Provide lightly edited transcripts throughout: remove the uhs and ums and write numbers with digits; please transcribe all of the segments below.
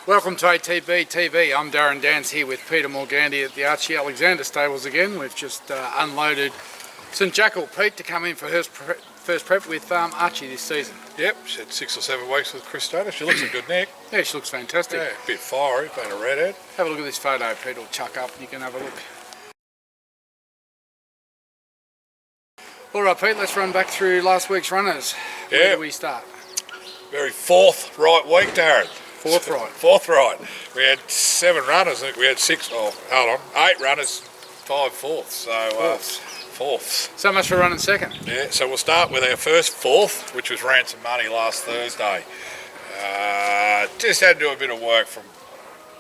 Welcome to ATB-TV. I'm Darren Dance here with Peter Morgandy at the Archie Alexander stables again. We've just unloaded St Jackal Pete to come in for her first prep with Archie this season. Yep, she had 6 or 7 weeks with Christina. She looks a good neck. Yeah, she looks fantastic. Yeah, a bit fiery, being a redhead. Have a look at this photo, Pete, will chuck up and you can have a look. Alright Pete, let's run back through last week's runners. Where do we start? Very fourth right week, Darren. Fourth right. Fourth right. We had 7 runners. I think we had 8 runners, 5 fourths. So fourths. So much for running second. Yeah. So we'll start with our first fourth, which was Ransom Money last Thursday. Just had to do a bit of work from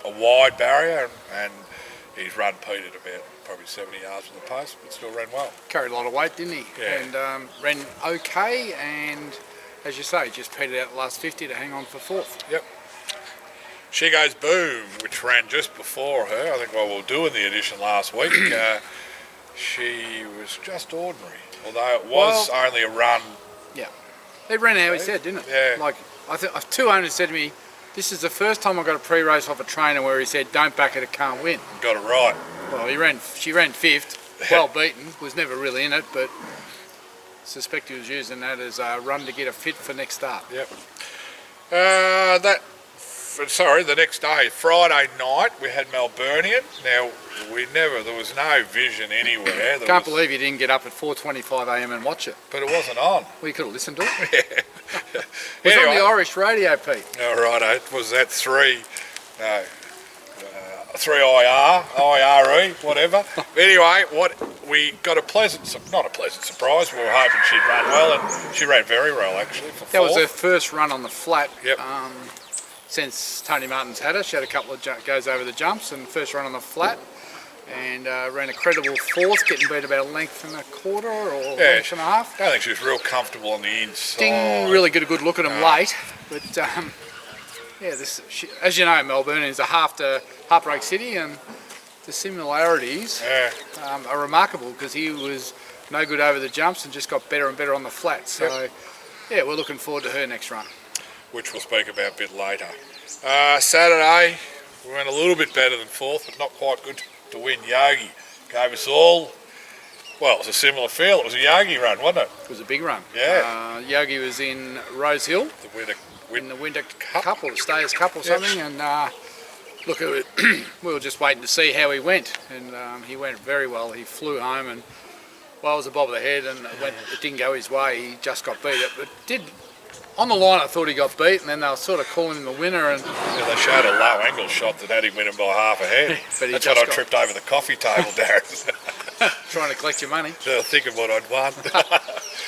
a wide barrier, and he's run Pete at about probably 70 yards from the post, but still ran well. Carried a lot of weight, didn't he? Yeah. And ran okay, and as you say, just petered out the last 50 to hang on for fourth. Yep. She Goes Boom, which ran just before her, I think while we were doing the edition last week. She was just ordinary, although it was only a run. Yeah. It ran how he said, didn't it? Yeah. Like, two owners said to me, this is the first time I got a pre-race off a trainer where he said, don't back it, it can't win. Got it right. Well, she ran fifth, well beaten, was never really in it, but suspect he was using that as a run to get her fit for next start. Yep. The next day, Friday night, we had Melburnian. Now, there was no vision anywhere. Can't believe you didn't get up at 4:25 AM and watch it. But it wasn't on. Well, you could have listened to it. Yeah. It was on the Irish radio, Pete. Oh, righto. Was that 3 IRE, whatever. Anyway, we got not a pleasant surprise. We were hoping she'd run well, and she ran very well, actually, for That was fourth. her first run on the flat. Yep. Since Tony Martin's had her. She had a couple of goes over the jumps and first run on the flat, and ran a credible fourth, getting beat about a length and a quarter or length and a half. I don't think she was real comfortable on the inside. Didn't really get a good look at them late, but yeah, as you know, Melbourne is a heartbreak city, and the similarities are remarkable because he was no good over the jumps and just got better and better on the flat. So yeah, we're looking forward to her next run, which we'll speak about a bit later. Saturday, we went a little bit better than fourth, but not quite good to win. Yogi gave us all, well, it was a similar feel. It was a Yogi run, wasn't it? It was a big run. Yeah. Yogi was in Rose Hill, in the Winter Cup or the Stayers Cup or something, and look, we were just waiting to see how he went, and he went very well. He flew home, and well, it was a bob of the head, and it didn't go his way. He just got beat. It did. On the line, I thought he got beat, and then they were sort of calling him the winner. And they showed a low angle shot that had him winning by half a head. That's when I tripped over the coffee table, Darren. Trying to collect your money. So thinking what I'd won.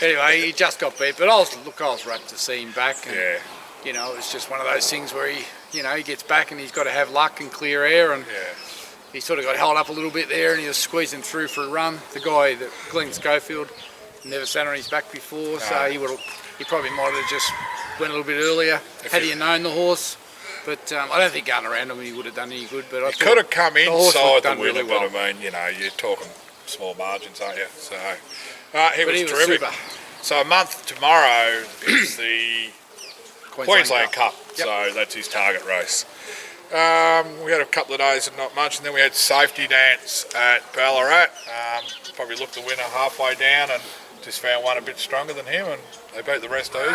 Anyway, he just got beat, but I was rapt to see him back. And, yeah. You know, it's just one of those things where he gets back and he's got to have luck and clear air, and he sort of got held up a little bit there, and he was squeezing through for a run. The guy, Glenn Schofield, never sat on his back before, so he probably might have just went a little bit earlier had he known the horse. But I don't think going around him he would have done any good. But he could have come inside the winner, really well. But I mean, you're talking small margins, aren't you? So he was terrific. Super. So a month tomorrow is the Queensland Cup. Yep. So that's his target race. We had a couple of days of not much, and then we had safety dance at Ballarat. Probably looked the winner halfway down and just found one a bit stronger than him, and they beat the rest easy.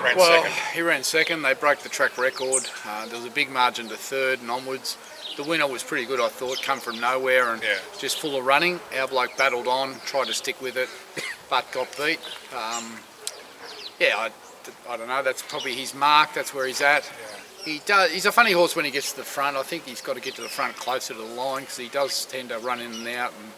Ran second. He ran second. They broke the track record. There was a big margin to third and onwards. The winner was pretty good, I thought, come from nowhere and just full of running. Our bloke battled on, tried to stick with it, but got beat. I don't know, that's probably his mark, that's where he's at. Yeah. He's a funny horse when he gets to the front. I think he's got to get to the front closer to the line because he does tend to run in and out and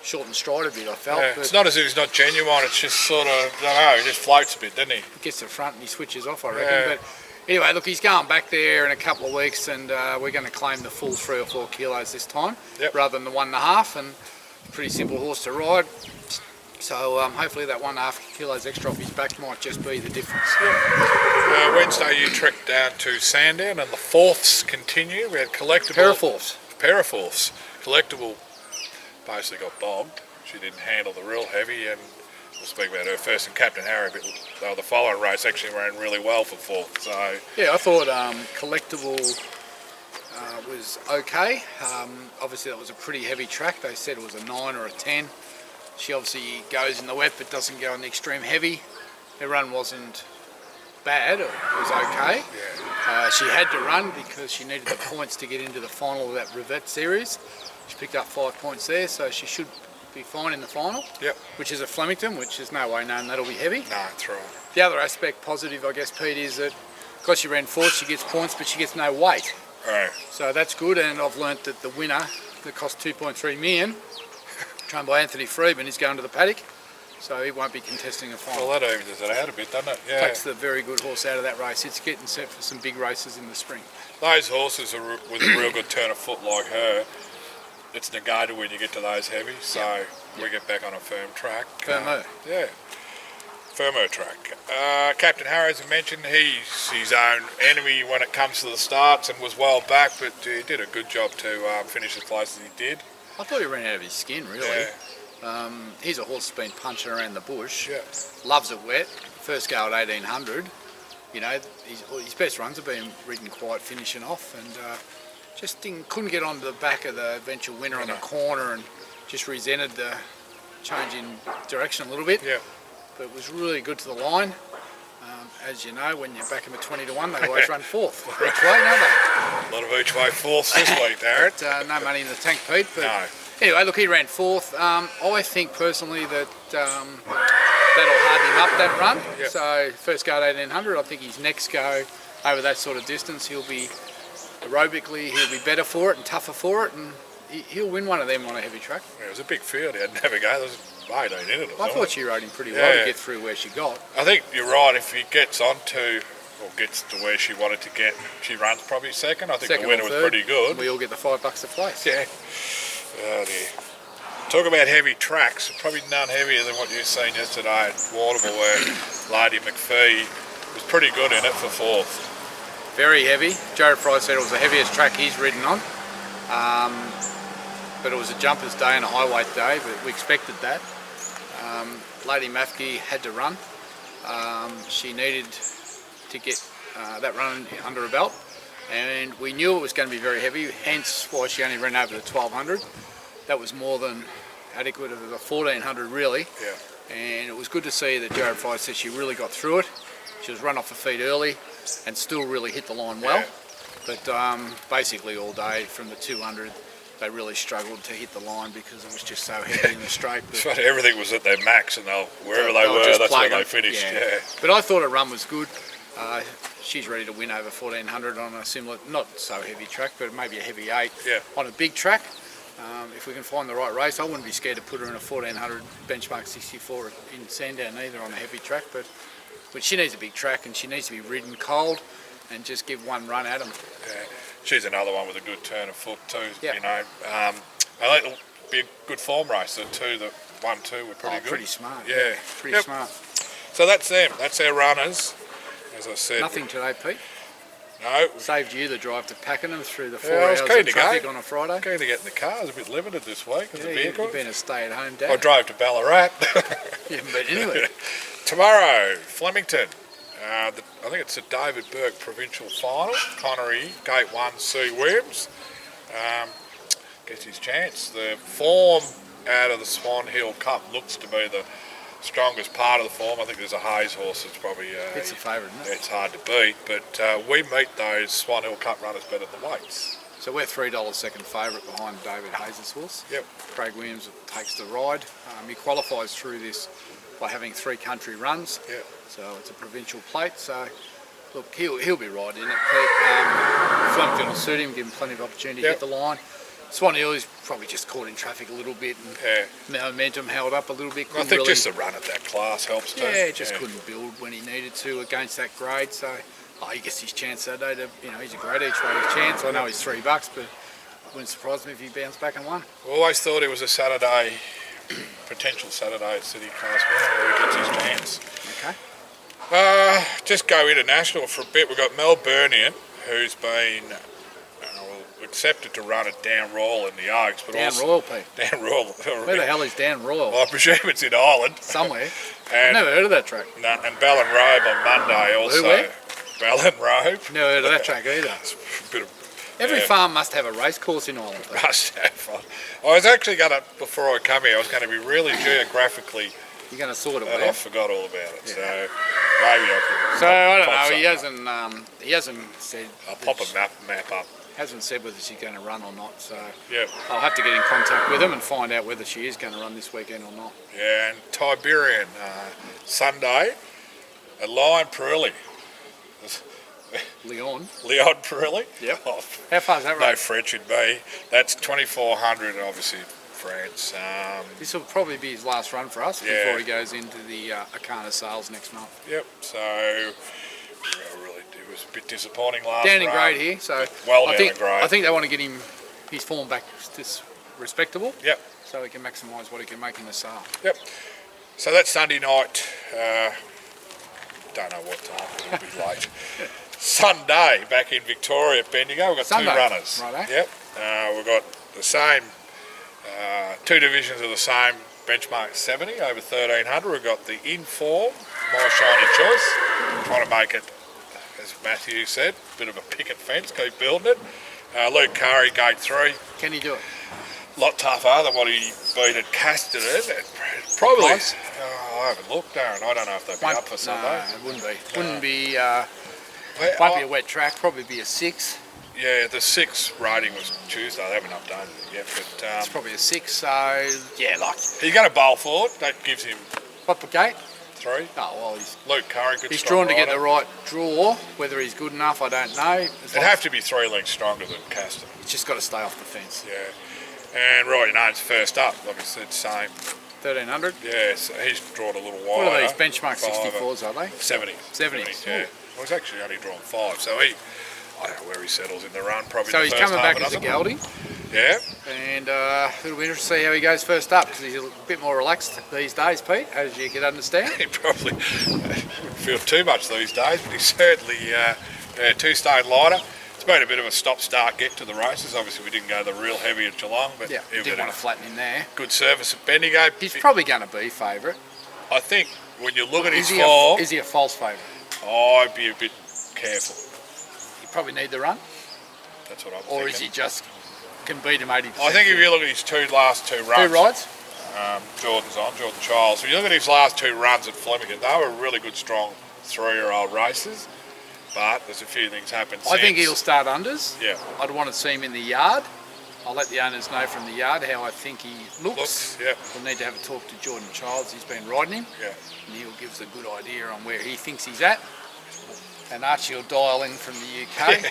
shorten stride a bit, I felt. Yeah, it's not as if he's not genuine, it's just sort of, I don't know, he just floats a bit, doesn't he? He gets to the front and he switches off, I reckon. Yeah. But anyway, look, he's going back there in a couple of weeks, and we're going to claim the full 3 or 4 kilos this time, rather than the 1.5, and pretty simple horse to ride. So hopefully that 1.5 kilos extra off his back might just be the difference. Yeah. Wednesday you trekked down to Sandown, and the fourths continue. We had collectible... Parafourths. Collectible basically got bogged. She didn't handle the real heavy, and we'll speak about her first, and Captain Harry, but the following race actually ran really well for fourth. So yeah, I thought Collectible was okay. Obviously that was a pretty heavy track. They said it was a 9 or a 10. She obviously goes in the wet but doesn't go in the extreme heavy. Her run wasn't bad, it was okay. She had to run because she needed the points to get into the final of that Rivette series. She picked up 5 points there, so she should be fine in the final. Yep. Which is a Flemington, which is no way known that'll be heavy. No, that's right. The other aspect positive, I guess, Pete, is that because she ran fourth, she gets points, but she gets no weight. Right. So that's good, and I've learnt that the winner, that cost 2.3 million, trained by Anthony Freeman, is going to the paddock, so he won't be contesting a final. Well, that evens it out a bit, doesn't it? Yeah. Takes the very good horse out of that race. It's getting set for some big races in the spring. Those horses with a real good turn of foot like her, it's negated when you get to those heavy, so we get back on a firm track. Firmo. Yeah. Firmo track. Captain Harry, as I mentioned, he's his own enemy when it comes to the starts and was well back, but he did a good job to finish as close as he did. I thought he ran out of his skin, really. Yeah. He's a horse that's been punching around the bush. Yeah. Loves it wet. First go at 1800. You know, his best runs have been ridden quiet, finishing off, and just couldn't get onto the back of the eventual winner on the corner, and just resented the change in direction a little bit. Yeah. But it was really good to the line. As you know, when you back them at 20 to 1, they always run fourth each way, don't they? A lot of each way fourths this week, Darren. But, no money in the tank, Pete. But No. anyway, look, he ran fourth. I think personally that that'll harden him up that run. Yep. So first go at 1800, I think his next go over that sort of distance, he'll be aerobically, he'll be better for it and tougher for it, and he'll win one of them on a heavy track. Yeah, it was a big field. He had to have a go. There was 18 in it. I thought she rode him pretty well to get through where she got. I think you're right. If he gets onto or gets to where she wanted to get, she runs probably second. I think Second the winner or was third, pretty good. We all get the $5 a place. Yeah. Oh dear. Talk about heavy tracks. Probably none heavier than what you've seen yesterday at Waterville, where Lady McPhee was pretty good in it for fourth. Very heavy. Jared Fry said it was the heaviest track he's ridden on. But it was a jumper's day and a high weight day, but we expected that. Lady Mafke had to run. She needed to get that run under her belt, and we knew it was going to be very heavy, hence why she only ran over the 1200. That was more than adequate of the 1400 really. Yeah. And it was good to see that Jared Fry said she really got through it. She was run off her feet early and still really hit the line well. Yeah. But basically all day from the 200, they really struggled to hit the line because it was just so heavy in the straight. But everything was at their max, and wherever they were, that's where they finished. Yeah. But I thought her run was good. She's ready to win over 1400 on a similar, not so heavy track, but maybe a heavy 8 on a big track. If we can find the right race, I wouldn't be scared to put her in a 1400 benchmark 64 in Sandown either on a heavy track. But she needs a big track, and she needs to be ridden cold and just give one run at them. Yeah. She's another one with a good turn of foot too. Yep. You know, I think it'll be a good form race. The 1-2 were pretty good. Pretty smart. Yeah, Pretty smart. So that's them. That's our runners. As I said, Nothing today, Pete. No. Saved you the drive to Pakenham through the 4 I was hours keen of to traffic go. on a Friday. Keen to get in the car. I was a bit limited this week as a vehicle. You've been a stay-at-home dad. I drove to Ballarat. Yeah, but anyway. Tomorrow, Flemington. I think it's the David Burke Provincial Final. Connery, Gate 1, C. Williams. Gets his chance. The form out of the Swan Hill Cup looks to be the strongest part of the form. I think there's a Hayes horse that's probably... It's a favourite, isn't it? It's hard to beat, but we meet those Swan Hill Cup runners better than the weights. So we're $3 second favourite behind David Hayes' horse. Yep. Craig Williams takes the ride. He qualifies through this by having 3 country runs. Yep. So it's a provincial plate. So look, he'll be right in it, Pete. Flemington will suit him, give him plenty of opportunity to hit the line. Swan Hill is probably just caught in traffic a little bit, and momentum held up a little bit. I think just the run at that class helps too. Yeah, just couldn't build when he needed to against that grade. So he gets his chance that day. He's a great each way his chance. I know he's $3, but it wouldn't surprise me if he bounced back and won. I always thought it was a Saturday, potential Saturday at City Class winner where he gets his chance. Okay. Just go international for a bit. We've got Melburnian, who's been accepted to run at Down Royal in the Oaks, but Dan also Royal, Pete. Down Royal. Where the hell is Dan Royal? I presume it's in Ireland. Somewhere. I've And, never heard of that track. and Ballinrobe on Monday also. where? Ballinrobe. Never heard of that track either. It's a bit of, Every farm must have a race course in Ireland. Pete. must have fun. I was actually going to, before I come here, I was going to be really geographically, You're going to sort it and I where? forgot all about it. So maybe I can. So I don't pop know. something. He hasn't said. I'll pop a map up. Hasn't said whether she's going to run or not. So Yep. I'll have to get in contact with him and find out whether she is going to run this weekend or not. Yeah, and Tiberian Sunday at Lion Perilli. Leon. Leon Perilli. Yep. Oh, How far is that no race? French in me. That's 2,400, obviously France. This will probably be his last run for us Yeah. before he goes into the Akana sales next month. Yep. So really, it was a bit disappointing last. Down in run. grade here, so Well I down think in grade. I think they want to get him his form back to respectable, Yep. so he can maximise what he can make in the sale. Yep. So that's Sunday night. Don't know what time. It'll be late. Sunday back in Victoria at Bendigo. We've got Sunday, two runners. righto. Yep. We've got the same. Two divisions of the same benchmark 70 over 1,300. We've got the Inform, My Shiny Choice. Trying to make it, as Matthew said, a bit of a picket fence. Keep building it. Luke Curry, Gate 3. Can he do it? A lot tougher than what he beat at Casterton. Probably. Price? I haven't looked, Darren. I don't know if they'll be up for Sunday. No, it wouldn't be. Wouldn't be. Well, Won't be a wet track. Probably be a 6. Yeah, the 6 rating was Tuesday. They haven't updated it yet, but It's probably a 6. So yeah, like he's going to bowl forward. That gives him what per gate? 3. Oh well, he's Luke Curry, good he's strong drawn to get rider. the right draw. Whether he's good enough, I don't know. It'd have to be 3 lengths stronger than Casterton. He's just got to stay off the fence. Yeah. And Roy Nane's first up, like I said, same. 1,300. Yeah, so he's drawn a little wider. What are these benchmark Fiver. 64s? Are they? 70. 70s. Yeah. Well, he's actually only drawn 5, so I don't know where he settles in the run. Probably. So the he's first coming half back as a dozen. gelding, Yeah. and it'll be interesting to see how he goes first up because he's a bit more relaxed these days, Pete, as you can understand. He probably wouldn't feel too much these days, but he's certainly 2 stone lighter. It's been a bit of a stop-start get to the races. Obviously, we didn't go the real heavy at Geelong, but Yeah, he'll didn't get want a to flatten him there. good service at Bendigo. He's probably going to be favourite. I think when you look at his Is form, he a false favourite? I'd be a bit careful. He probably need the run, That's what I'm or thinking. is he just can beat him 80%? I think if you look at his last two runs, 2 rides. Jordan Charles. If you look at his last 2 runs at Flemington, they were really good, strong 3-year-old races. But there's a few things happened since. I think he'll start unders. Yeah. I'd want to see him in the yard. I'll let the owners know from the yard how I think he looks. Yeah. We'll need to have a talk to Jordan Childs. He's been riding him. Yeah. And he'll give us a good idea on where he thinks he's at. And Archie will dial in from the UK.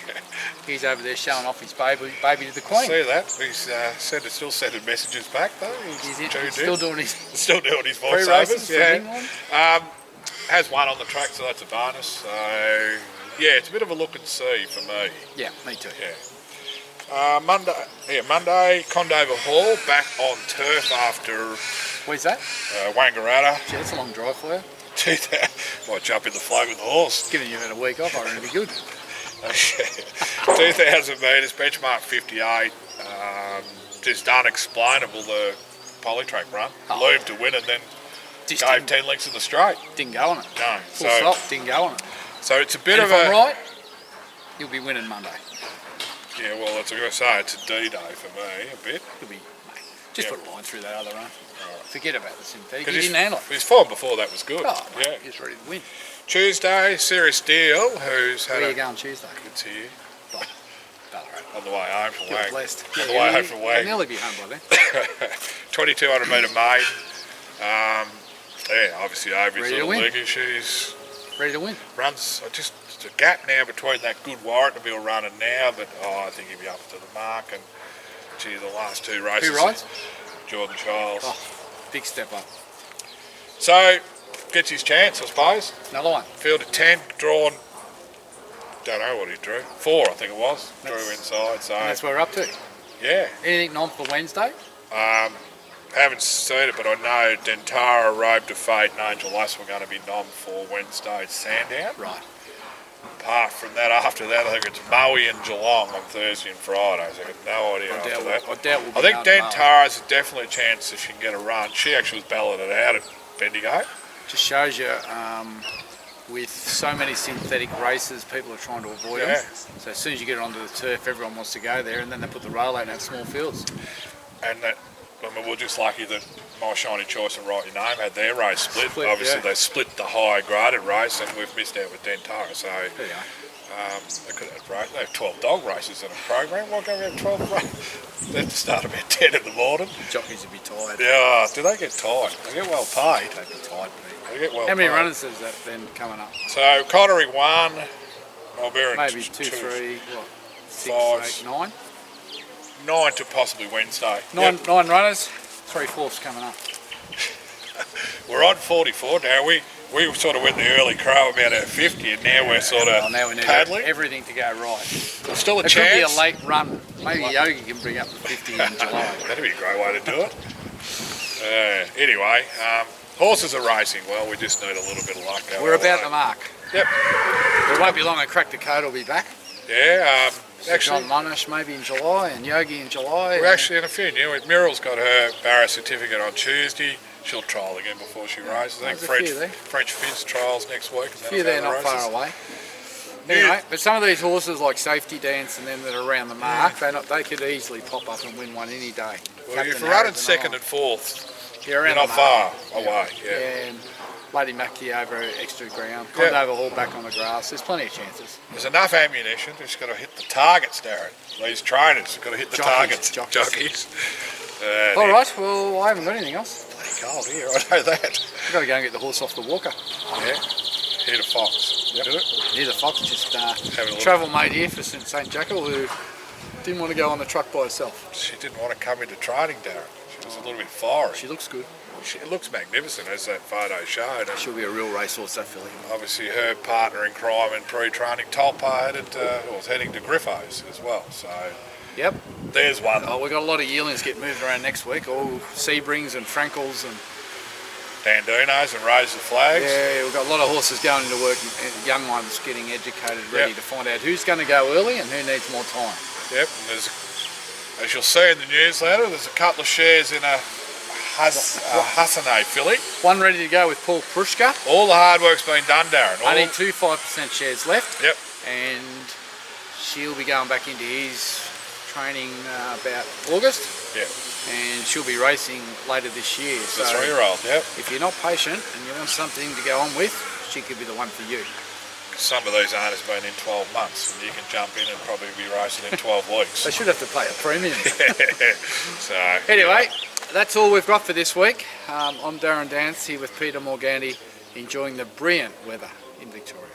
He's over there showing off his baby to the Queen. See that? He's still sending messages back though. He's tuned in. still doing his Still doing his pre-races voiceovers. for Yeah. England. Has one on the track, so that's a bonus. So yeah, it's a bit of a look and see for me. Yeah, me too. Yeah. Monday, Condover Hall back on turf after Where's that? Wangaratta. Gee, that's a long drive for you. Might jump in the float with the horse. Giving you a week off, I reckon it'd be good. 2,000 metres, benchmark 58. Just unexplainable, the polytrack run. Oh. Loomed to win and then Just gave 10 lengths in the straight. didn't go on it. No. Full stop, didn't go on it. So it's a bit And of if I'm a... right, you'll be winning Monday. Yeah, well, that's what I'm going to say. It's a D-day for me, a bit. You'll be, mate, just put a line through that other run. Forget about the synthetic. Because He didn't handle it. his form before that was good. Oh, mate, yeah. he's ready to win. Tuesday, Serious Deal, who's had Where are a... you going Tuesday? It's here. Ballarat. On the way home from You're Wang. blessed. On the way home from You'll Wang. nearly be home by then. 2,200 metre maiden. Yeah, obviously over his Ready to little win. leg issues. Ready to win. Runs, it's a gap now between that good Warrnambool run and now, but I think he'll be up to the mark. And gee, the last 2 races. Who rides? Jordan Charles. Oh, big step up. So, gets his chance, I suppose. Another one. Field of 10, drawn, don't know what he drew. 4, I think it was. Drew That's- inside, so And that's where we're up to. yeah. Anything non for Wednesday? Haven't seen it, but I know Dentara, Robe to Fate and Angel Lass were going to be nom for Wednesday's Sandown. Right. apart from that, after that, I think it's Maui and Geelong on Thursday and Friday. So I've got no idea after that. I doubt we'll be I think going to Maui. Dentara's definitely a chance if she can get a run. She actually was balloted out at Bendigo. Just shows you, with so many synthetic races, people are trying to avoid them. So as soon as you get onto the turf, everyone wants to go there, and then they put the rail out and have small fields. And that, I mean, we're just lucky that My Shiny Choice and Write Your Name had their race split. Obviously, they split the high graded race, and we've missed out with Dentara. So they could have race. They have 12 dog races in a program. Why can't we have 12 races? They have to start about 10 in the morning. Jockeys would be tired. Yeah, do they get tired? They get well paid. They'd be tired. They get well How many paid. runners is that then coming up? So Connery 1, Mulberry Maybe 2, 3, what, 6, 5, 8, 9? 9 to possibly Wednesday. Nine runners, 3/4 coming up. We're on 44 now. We sort of went the early crow about our 50, and now we're sort of now we need paddling. everything to go right. There's still a It chance. could be a late run. Maybe Yogi can bring up the 50 in July. That'd be a great way to do it. Anyway, horses are racing well. We just need a little bit of luck. We're about the mark. Yep. It won't be long and Crack the Code will be back. Yeah. Actually, John Monash maybe in July and Yogi in July. We're actually in a few new. Muriel's got her barrier certificate on Tuesday. She'll trial again before she races. I think French Fizz trials next week. A few there not far away. Anyway, but some of these horses like Safety Dance and them that are around the mark, they could easily pop up and win one any day. Well, if you're running second and fourth, you're not far away. And Lady Mackie over extra ground, Condover Hall back on the grass. There's plenty of chances. There's enough ammunition. Just got to hit the targets, Darren. These trainers have got to hit the targets. Jockeys. All right. Well, I haven't got anything else. Bloody cold here. I know that. I've got to go and get the horse off the walker. Yeah. Here's a fox. Yep. Here's a fox. Just travel mate here for St Jackal who didn't want to go on the truck by herself. She didn't want to come into training, Darren. She was a little bit fiery. She looks good. She looks magnificent, as that photo showed. She'll be a real racehorse, that filly. Obviously, her partner in crime in pre-training, Tolpa, was heading to Griffos as well. So, yep, there's one. Oh, we've got a lot of yearlings get moved around next week. All Sebrings and Frankles and Dandinos and Raise the Flags. Yeah, we've got a lot of horses going into work, and young ones getting educated, ready to find out who's going to go early and who needs more time. Yep, and there's, as you'll see in the newsletter, there's a couple of shares in a Hassane filly. One ready to go with Paul Prushka. All the hard work's been done, Darren. Only 2 5% shares left. Yep. And she'll be going back into his training about August. Yep. And she'll be racing later this year. It's a 3-year-old, yep. If you're not patient and you want something to go on with, she could be the one for you. Some of these owners have been in 12 months, and you can jump in and probably be racing in 12 weeks. They should have to pay a premium. So anyway, that's all we've got for this week. I'm Darren Dance here with Peter Morganti, enjoying the brilliant weather in Victoria.